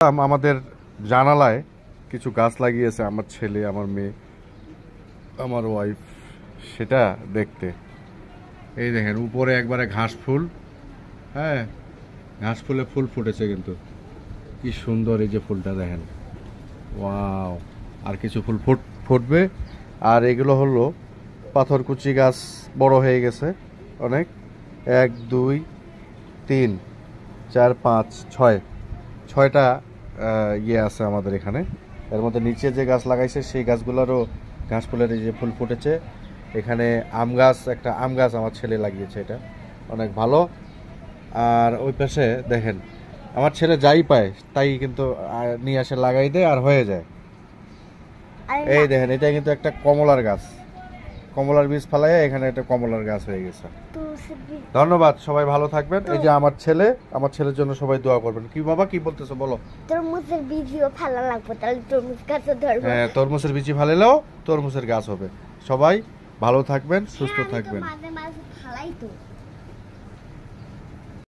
আমাদের জানালায় কিছু গাছ লাগিয়েছে আমার ছেলে, আমার মেয়ে, আমার ওয়াইফ, সেটা দেখতে। এই দেখেন উপরে একবারে ঘাস ফুল, হ্যাঁ ঘাস ফুলে ফুল ফুটেছে, কিন্তু কি সুন্দর এই যে ফুলটা দেখেন, ওয়াও। আর কিছু ফুল ফুটবে। আর এগুলো হলো পাথরকুচি গাছ, বড় হয়ে গেছে অনেক। 1 2 3 4 5 6 6টা ইয়ে আছে আমাদের এখানে। এর মধ্যে নিচে যে গাছ লাগাইছে সেই গাছগুলোরও ঘাস ফুলের এই যে ফুল ফুটেছে। এখানে আম গাছ, একটা আম গাছ আমার ছেলে লাগিয়েছে, এটা অনেক ভালো। আর ওই পাশে দেখেন আমার ছেলে যাই পায় তাই কিন্তু নিয়ে আসে, লাগাই দেয় আর হয়ে যায়। এই দেখেন এটা কিন্তু একটা কমলার গাছ, কমলার বীজ ফালাইয়া এখানে একটা কমলার গাছ হয়ে গেছে। ধন্যবাদ, সবাই ভালো থাকবেন। এই যে আমার ছেলে, আমার ছেলের জন্য সবাই দোয়া করবেন। কি বাবা কি বলতেছো বলো? তরমুজের বীজও ফেলা লাগবে, তাহলে তরমুজ গাছও ধরবে। হ্যাঁ, তরমুজের বীজ ফেলালেও তরমুজের গাছ হবে। সবাই ভালো থাকবেন, সুস্থ থাকবেন। মাঝে মাঝে ফালাই তো।